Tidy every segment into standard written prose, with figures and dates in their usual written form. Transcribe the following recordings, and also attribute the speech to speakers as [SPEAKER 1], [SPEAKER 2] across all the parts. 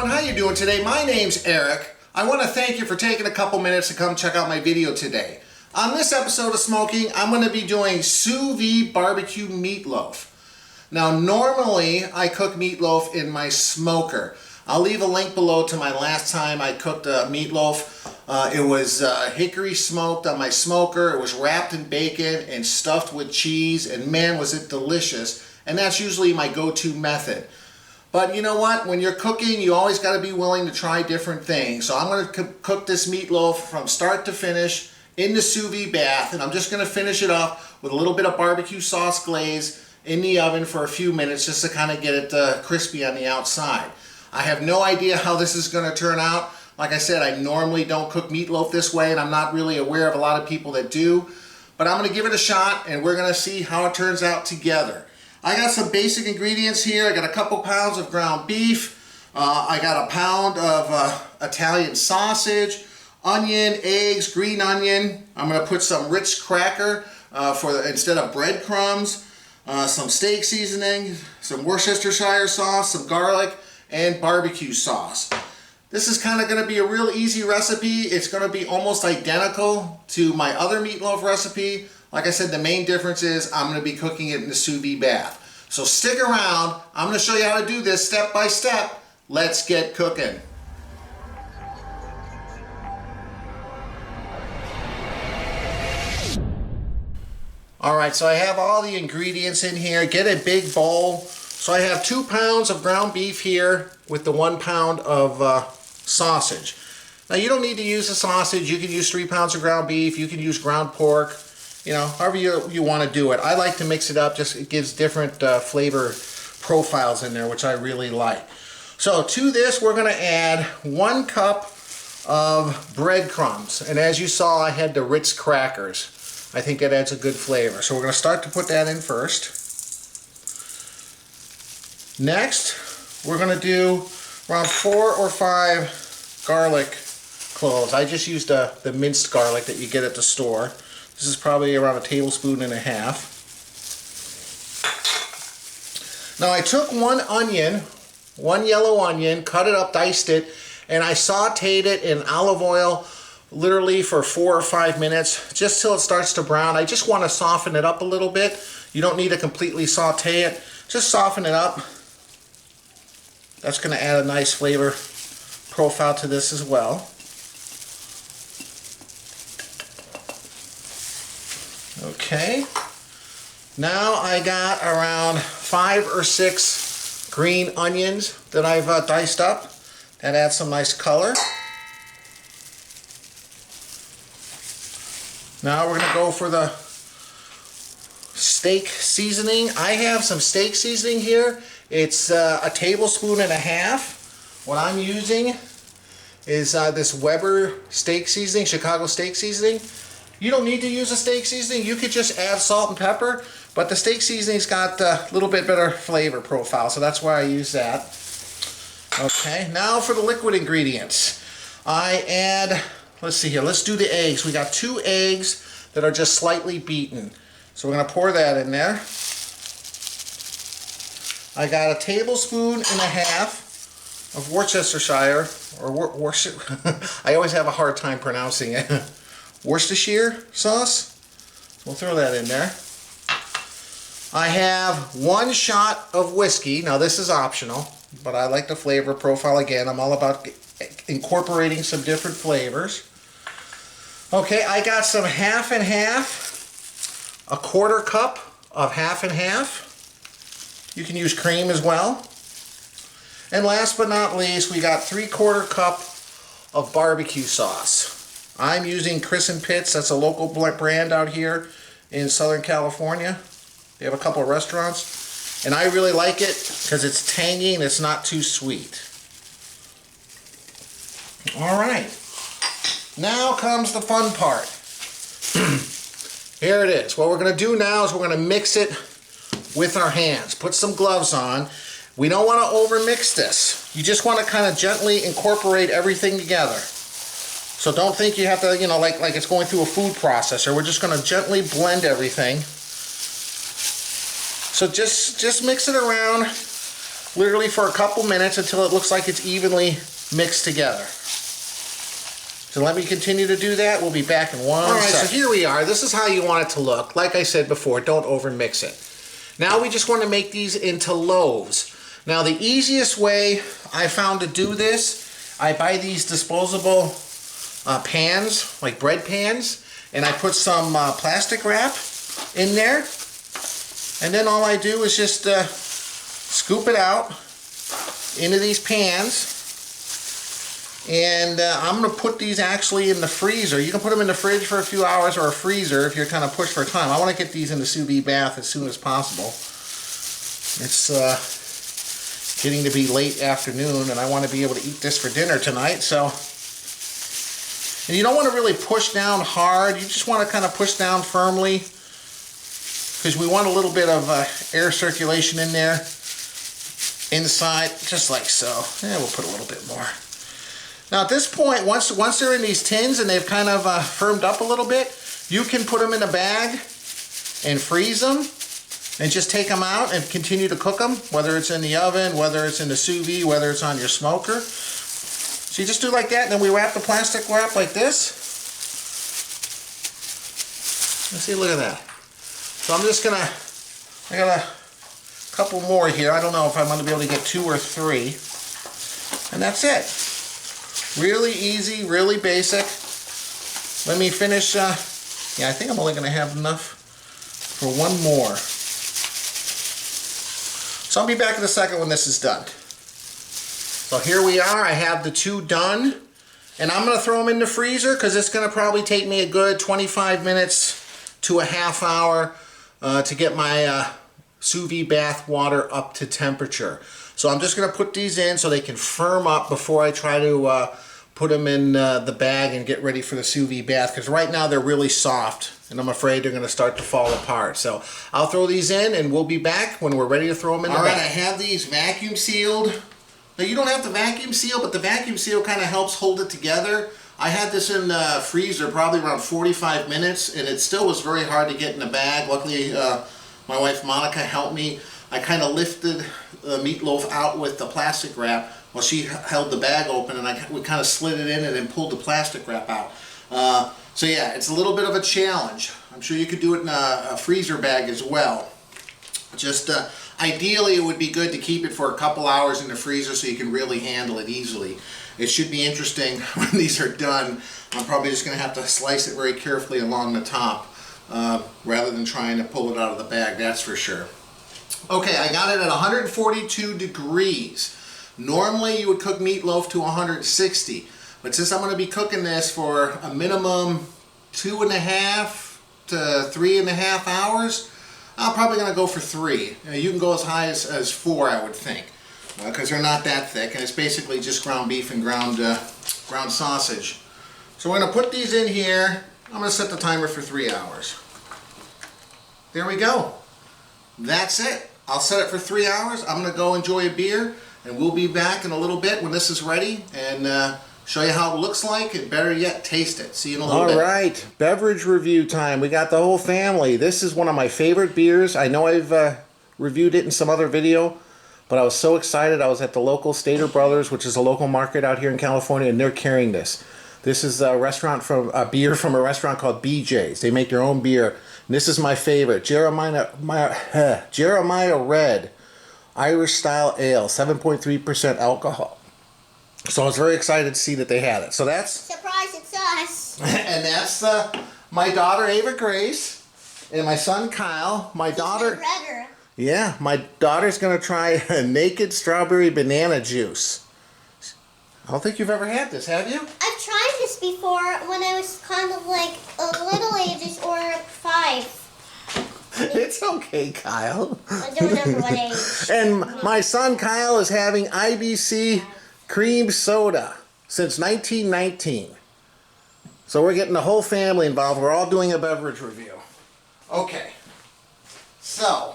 [SPEAKER 1] everyone, how you doing today? My name's Eric. I want to thank you for taking a couple minutes to come check out my video today. On this episode of Smo'King, I'm going to be doing Sous Vide BBQ Meatloaf. Now normally I cook meatloaf in my smoker. I'll leave a link below to my last time I cooked meatloaf. It was hickory smoked on my smoker. It was wrapped in bacon and stuffed with cheese, and man was it delicious. And that's usually my go-to method. But you know what? When you're cooking, you always got to be willing to try different things. So I'm going to cook this meatloaf from start to finish in the sous vide bath, and I'm just going to finish it off with a little bit of barbecue sauce glaze in the oven for a few minutes just to kind of get it crispy on the outside. I have no idea how this is going to turn out. Like I said, I normally don't cook meatloaf this way, and I'm not really aware of a lot of people that do. But I'm going to give it a shot, and we're going to see how it turns out together. I got some basic ingredients here. I got a couple pounds of ground beef. I got a pound of Italian sausage, onion, eggs, green onion. I'm going to put some Ritz cracker instead of breadcrumbs, some steak seasoning, some Worcestershire sauce, some garlic, and barbecue sauce. This is kind of going to be a real easy recipe. It's going to be almost identical to my other meatloaf recipe. Like I said, the main difference is I'm going to be cooking it in the sous vide bath. So stick around. I'm going to show you how to do this step by step. Let's get cooking. Alright, so I have all the ingredients in here. Get a big bowl. So I have 2 pounds of ground beef here with the 1 pound of sausage. Now you don't need to use the sausage. You can use 3 pounds of ground beef. You can use ground pork. You know, however you want to do it. I like to mix it up. Just it gives different flavor profiles in there, which I really like. So to this, we're going to add 1 cup of breadcrumbs. And as you saw, I had the Ritz crackers. I think that adds a good flavor. So we're going to start to put that in first. Next, we're going to do around 4 or 5 garlic cloves. I just used the minced garlic that you get at the store. This is probably around 1.5 tablespoons. Now I took 1 onion, 1 yellow onion, cut it up, diced it, and I sauteed it in olive oil literally for 4 or 5 minutes, just till it starts to brown. I just want to soften it up a little bit. You don't need to completely saute it. Just soften it up. That's going to add a nice flavor profile to this as well. Okay, now I got around 5 or 6 green onions that I've diced up. That adds some nice color. Now we're going to go for the steak seasoning. I have some steak seasoning here. It's 1.5 tablespoons. What I'm using is this Weber steak seasoning, Chicago steak seasoning. You don't need to use a steak seasoning. You could just add salt and pepper, but the steak seasoning's got a little bit better flavor profile, so that's why I use that. Okay, now for the liquid ingredients. I add, let's see here, let's do the eggs. We got 2 eggs that are just slightly beaten. So we're going to pour that in there. I got 1.5 tablespoons of Worcestershire, or Worcestershire. I always have a hard time pronouncing it. Worcestershire sauce. We'll throw that in there. I have 1 shot of whiskey. Now this is optional, but I like the flavor profile. Again, I'm all about incorporating some different flavors. Okay, I got some half and half, 1/4 cup of half and half. You can use cream as well. And last but not least, we got 3/4 cup of barbecue sauce. I'm using Chris and Pitts. That's a local brand out here in Southern California. They have a couple of restaurants. And I really like it because it's tangy and it's not too sweet. Alright. Now comes the fun part. Here it is. What we're going to do now is we're going to mix it with our hands. Put some gloves on. We don't want to overmix this. You just want to kind of gently incorporate everything together. So don't think you have to, you know, like it's going through a food processor. We're just going to gently blend everything. So just mix it around literally for a couple minutes until it looks like it's evenly mixed together. So let me continue to do that. We'll be back in one second. All right, so here we are. This is how you want it to look. Like I said before, don't over mix it. Now we just want to make these into loaves. Now the easiest way I found to do this, I buy these disposable pans, like bread pans, and I put some plastic wrap in there. And then all I do is just scoop it out into these pans. And I'm going to put these actually in the freezer. You can put them in the fridge for a few hours or a freezer if you're kind of pushed for time. I want to get these in the sous vide bath as soon as possible. It's getting to be late afternoon and I want to be able to eat this for dinner tonight. So, and you don't want to really push down hard. You just want to kind of push down firmly because we want a little bit of air circulation in there inside, just like so. Yeah, we'll put a little bit more. Now at this point, once they're in these tins and they've kind of firmed up a little bit, you can put them in a bag and freeze them and just take them out and continue to cook them, whether it's in the oven, whether it's in the sous vide, whether it's on your smoker. So you just do like that, and then we wrap the plastic wrap like this. Let's see, look at that. So I'm just gonna, I got a couple more here. I don't know if I'm gonna be able to get 2 or 3. And that's it. Really easy, really basic. Let me finish, yeah, I think I'm only gonna have enough for one more. So I'll be back in a second when this is done. So here we are, I have the 2 done. And I'm gonna throw them in the freezer because it's gonna probably take me a good 25 minutes to a half hour to get my sous vide bath water up to temperature. So I'm just gonna put these in so they can firm up before I try to put them in the bag and get ready for the sous vide bath, because right now they're really soft and I'm afraid they're gonna start to fall apart. So I'll throw these in and we'll be back when we're ready to throw them in the bag. All right, I have these vacuum sealed. Now you don't have to vacuum seal, but the vacuum seal kind of helps hold it together. I had this in the freezer probably around 45 minutes and it still was very hard to get in the bag. Luckily my wife Monica helped me. I kind of lifted the meatloaf out with the plastic wrap while she held the bag open, and we kind of slid it in and then pulled the plastic wrap out. So yeah, it's a little bit of a challenge. I'm sure you could do it in a freezer bag as well. Just ideally it would be good to keep it for a couple hours in the freezer so you can really handle it easily. It should be interesting when these are done. I'm probably just going to have to slice it very carefully along the top rather than trying to pull it out of the bag, that's for sure. Okay, I got it at 142 degrees. Normally you would cook meatloaf to 160, but since I'm going to be cooking this for a minimum 2.5 to 3.5 hours, I'm probably going to go for 3. You can go as high as 4, I would think, because they're not that thick, and it's basically just ground beef and ground sausage. So we're going to put these in here. I'm going to set the timer for 3 hours. There we go. That's it. I'll set it for 3 hours. I'm going to go enjoy a beer, and we'll be back in a little bit when this is ready and show you how it looks like, and better yet, taste it. See you in a little bit. All right, beverage review time. We got the whole family. This is one of my favorite beers. I know I've reviewed it in some other video, but I was so excited. I was at the local Stater Brothers, which is a local market out here in California, and they're carrying this. This is a beer from a restaurant called BJ's. They make their own beer. And this is my favorite, Jeremiah Red Irish Style Ale, 7.3% alcohol. So I was very excited to see that they had it. So that's...
[SPEAKER 2] Surprise, it's us.
[SPEAKER 1] And that's my daughter Ava Grace and my son Kyle. My daughter... Yeah, my daughter's going to try a naked strawberry banana juice. I don't think you've ever had this, have you?
[SPEAKER 2] I've tried this before when I was kind of like a little ages or 5.
[SPEAKER 1] It's okay, Kyle.
[SPEAKER 2] I don't remember what age.
[SPEAKER 1] And my son Kyle is having IBC cream soda since 1919. So we're getting the whole family involved. We're all doing a beverage review. Okay. So,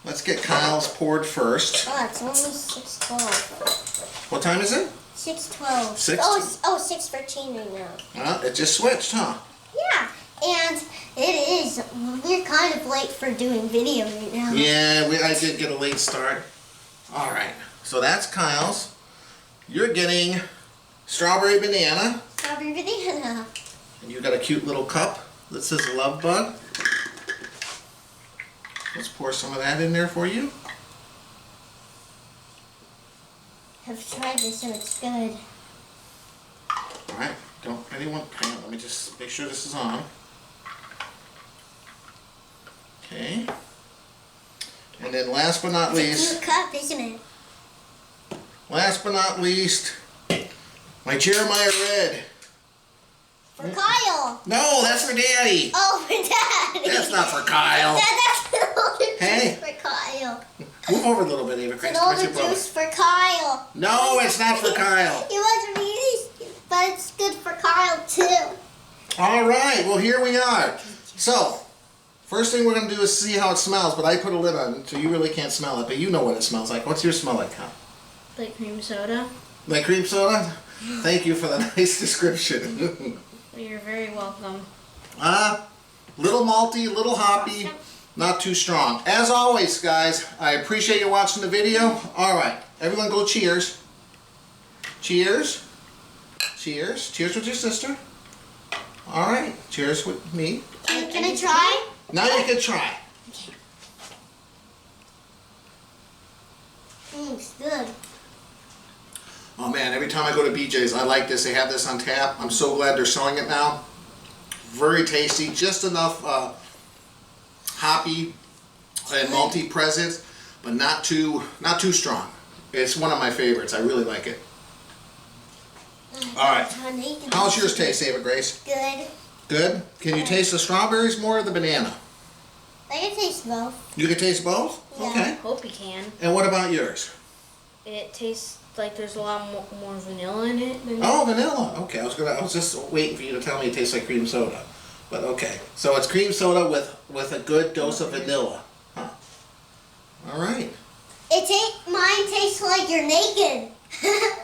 [SPEAKER 1] let's get Kyle's poured first.
[SPEAKER 2] Oh, it's only 6:12.
[SPEAKER 1] What time is it?
[SPEAKER 2] 6:12. Oh, 6:13 right now.
[SPEAKER 1] Well, it just switched, huh?
[SPEAKER 2] Yeah, and it is. We're kind of late for doing video right now.
[SPEAKER 1] Yeah, I did get a late start. All right, so that's Kyle's. You're getting strawberry banana.
[SPEAKER 2] Strawberry banana.
[SPEAKER 1] And you got a cute little cup that says Love Bug. Let's pour some of that in there for you.
[SPEAKER 2] I've tried this and it's good.
[SPEAKER 1] All right, don't anyone, hang on, let me just make sure this is on. Okay. And then last but not
[SPEAKER 2] It's a
[SPEAKER 1] least,
[SPEAKER 2] cute cup, isn't it?
[SPEAKER 1] last but not least, my Jeremiah Red.
[SPEAKER 2] For Kyle.
[SPEAKER 1] No, that's for Daddy.
[SPEAKER 2] Oh, for Daddy.
[SPEAKER 1] That's not for Kyle.
[SPEAKER 2] That's an older
[SPEAKER 1] Hey.
[SPEAKER 2] juice for Kyle.
[SPEAKER 1] Move over a little bit, Ava.
[SPEAKER 2] It's
[SPEAKER 1] Grace,
[SPEAKER 2] an
[SPEAKER 1] where's
[SPEAKER 2] older
[SPEAKER 1] your brother?
[SPEAKER 2] juice for Kyle.
[SPEAKER 1] No, it's not for Kyle.
[SPEAKER 2] It wasn't really, but it's good for Kyle too.
[SPEAKER 1] All right, well here we are. So, first thing we're going to do is see how it smells, but I put a lid on it, so you really can't smell it, but you know what it smells like. What's your smell like, Kyle?
[SPEAKER 3] Like cream soda.
[SPEAKER 1] Like cream soda? Thank you for the nice description.
[SPEAKER 3] You're very welcome.
[SPEAKER 1] Little malty, little hoppy, not too strong. As always, guys, I appreciate you watching the video. All right, everyone go cheers. Cheers. Cheers. Cheers with your sister. All right, cheers with me.
[SPEAKER 2] Can I try?
[SPEAKER 1] Now you can try.
[SPEAKER 2] It's good.
[SPEAKER 1] Oh man, every time I go to BJ's, I like this. They have this on tap. I'm so glad they're selling it now. Very tasty, just enough hoppy and malty presence, but not too strong. It's one of my favorites. I really like it. All right. How's yours taste, Ava Grace?
[SPEAKER 2] Good.
[SPEAKER 1] Good? Can you taste the strawberries more or the banana?
[SPEAKER 2] I can taste both.
[SPEAKER 1] You can taste both?
[SPEAKER 2] Yeah.
[SPEAKER 1] Okay.
[SPEAKER 3] Hope you can.
[SPEAKER 1] And what about yours?
[SPEAKER 3] It tastes like there's a lot more vanilla in it. Than
[SPEAKER 1] Oh, vanilla. Okay, I was just waiting for you to tell me it tastes like cream soda. But okay. So it's cream soda with a good dose of vanilla. Huh. All right.
[SPEAKER 2] Mine tastes like you're naked.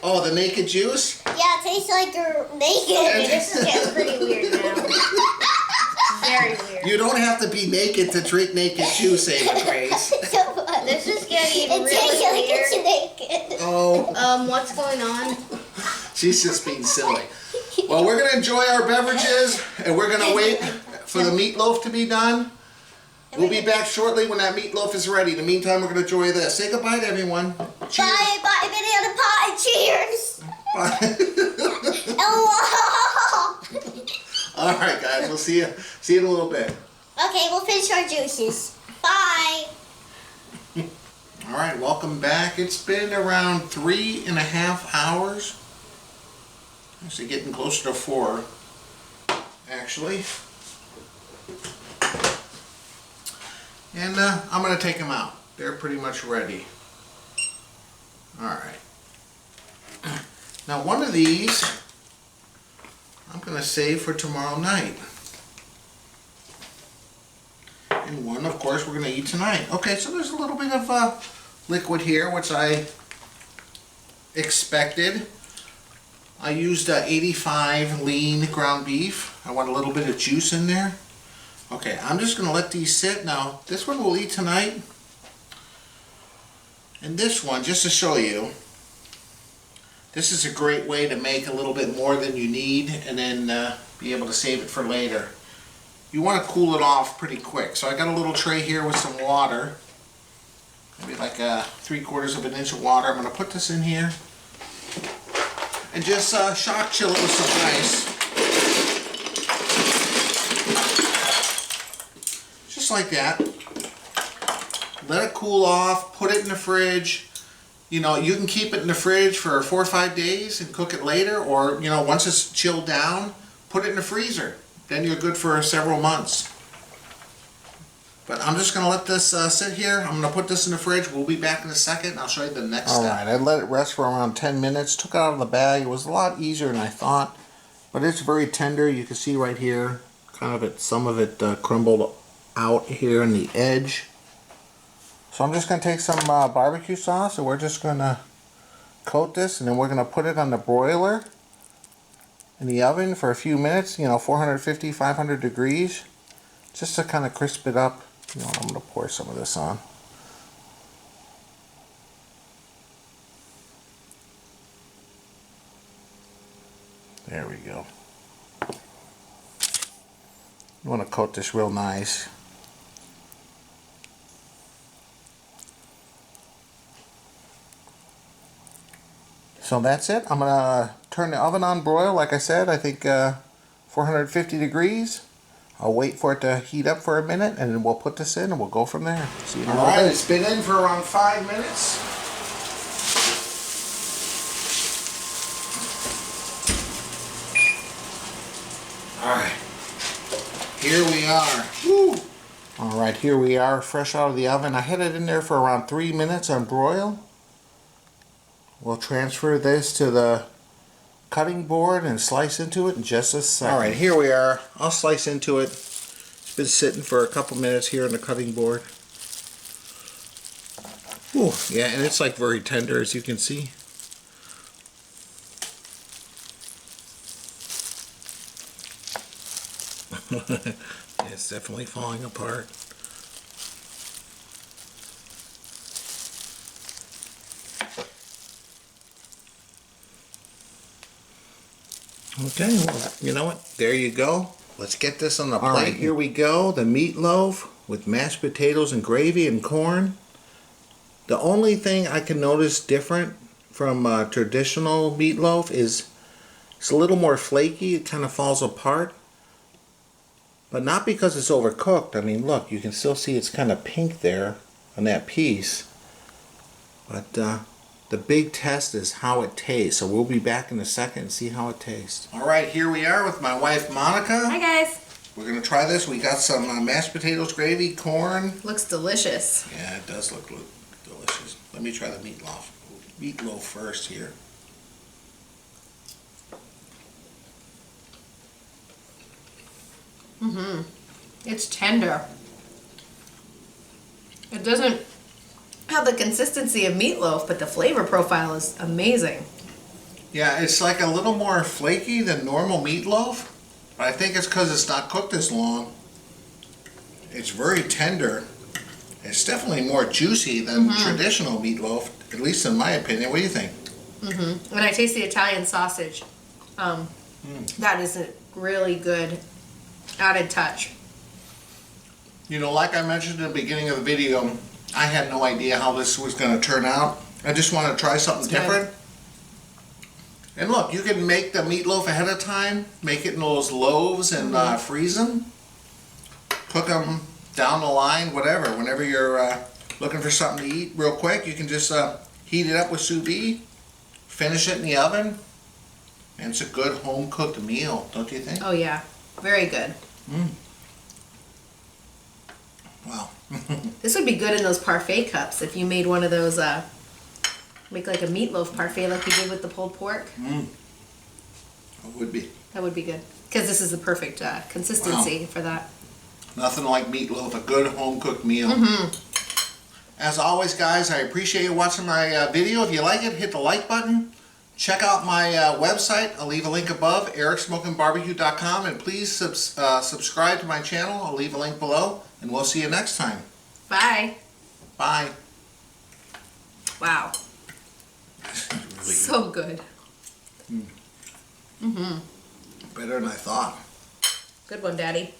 [SPEAKER 1] Oh, the naked juice?
[SPEAKER 2] Yeah, it tastes like you're naked.
[SPEAKER 3] Okay, this is getting pretty weird now. Very weird.
[SPEAKER 1] You don't have to be naked to drink naked juice, Ava Grace.
[SPEAKER 3] This is getting
[SPEAKER 2] It tastes like
[SPEAKER 3] really
[SPEAKER 2] it's
[SPEAKER 3] weird.
[SPEAKER 2] naked.
[SPEAKER 1] Oh,
[SPEAKER 3] What's going on?
[SPEAKER 1] she's just being silly. Well, we're going to enjoy our beverages, and we're going to wait for the meatloaf to be done. We'll be back shortly when that meatloaf is ready. In the meantime, we're going to enjoy this. Say goodbye to everyone. Cheers.
[SPEAKER 2] Bye, banana pie. Cheers.
[SPEAKER 1] Bye.
[SPEAKER 2] Hello.
[SPEAKER 1] All right, guys. We'll see you in a little bit.
[SPEAKER 2] Okay, we'll finish our juices. Bye.
[SPEAKER 1] All right, welcome back. It's been around 3.5 hours. Actually, getting closer to 4, actually. And I'm going to take them out. They're pretty much ready. All right. Now, one of these I'm going to save for tomorrow night. And one, of course, we're going to eat tonight. Okay, so there's a little bit of liquid here, which I expected. I used 85 lean ground beef. I want a little bit of juice in there. Okay, I'm just going to let these sit. Now, this one we'll eat tonight. And this one, just to show you, this is a great way to make a little bit more than you need and then be able to save it for later. You want to cool it off pretty quick. So I got a little tray here with some water. Maybe like 3/4 of an inch of water. I'm going to put this in here. And just shock chill it with some ice. Just like that. Let it cool off, put it in the fridge. You know, you can keep it in the fridge for 4 or 5 days and cook it later, or, you know, once it's chilled down, put it in the freezer. Then you're good for several months. But I'm just going to let this sit here. I'm going to put this in the fridge. We'll be back in a second. I'll show you the next step. Alright, I let it rest for around 10 minutes. Took it out of the bag. It was a lot easier than I thought. But it's very tender. You can see right here, kind of some of it crumbled out here in the edge. So I'm just going to take some barbecue sauce and we're just going to coat this, and then we're going to put it on the broiler in the oven for a few minutes, you know, 450, 500 degrees, just to kind of crisp it up. You know, I'm going to pour some of this on. You want to coat this real nice. So that's it. I'm gonna turn the oven on broil. Like I said, I think 450 degrees. I'll wait for it to heat up for a minute, and then we'll put this in, and we'll go from there. See you in a little bit. It's been in for around 5 minutes. All right, here we are. Woo. All right, here we are, fresh out of the oven. I had it in there for around 3 minutes on broil. We'll transfer this to the cutting board and slice into it in just a second. All right, here we are. I'll slice into it. It's been sitting for a couple minutes here on the cutting board. Ooh, yeah, and it's like very tender, as you can see. It's definitely falling apart. Okay, well, you know what? There you go. Let's get this on the plate. All right, here we go. The meatloaf with mashed potatoes and gravy and corn. The only thing I can notice different from traditional meatloaf is it's a little more flaky. It kind of falls apart. But not because it's overcooked. I mean, look, you can still see it's kind of pink there on that piece. But the big test is how it tastes. So we'll be back in a second and see how it tastes. All right, here we are with my wife, Monica.
[SPEAKER 4] Hi, guys.
[SPEAKER 1] We're going to try this. We got some mashed potatoes, gravy, corn.
[SPEAKER 4] Looks delicious.
[SPEAKER 1] Yeah, it does look delicious. Let me try the meatloaf. Meatloaf first here.
[SPEAKER 4] It's tender. It doesn't have the consistency of meatloaf, but the flavor profile is amazing.
[SPEAKER 1] Yeah, it's like a little more flaky than normal meatloaf, but I think it's because it's not cooked as long. It's very tender. It's definitely more juicy than traditional meatloaf, at least in my opinion. What do you think?
[SPEAKER 4] When I taste the Italian sausage, that is a really good added touch.
[SPEAKER 1] You know, like I mentioned in the beginning of the video, I had no idea how this was going to turn out. I just wanted to try something different. And look, you can make the meatloaf ahead of time, make it in those loaves and freeze them. Cook them down the line, whatever. Whenever you're looking for something to eat real quick, you can just heat it up with sous vide, finish it in the oven, and it's a good home-cooked meal, don't you think?
[SPEAKER 4] Oh yeah, very good.
[SPEAKER 1] Wow.
[SPEAKER 4] This would be good in those parfait cups if you made one of those, make like a meatloaf parfait like you did with the pulled pork.
[SPEAKER 1] It would be.
[SPEAKER 4] That would be good. Because this is the perfect consistency for that.
[SPEAKER 1] Nothing like meatloaf, a good home-cooked meal. As always, guys, I appreciate you watching my video. If you like it, hit the like button. Check out my website. I'll leave a link above, ericsmokingbbq.com, and please subscribe to my channel. I'll leave a link below, and we'll see you next time.
[SPEAKER 4] Bye.
[SPEAKER 1] Bye.
[SPEAKER 4] Wow.
[SPEAKER 1] Really
[SPEAKER 4] So good.
[SPEAKER 1] better than I thought.
[SPEAKER 4] Good one, Daddy.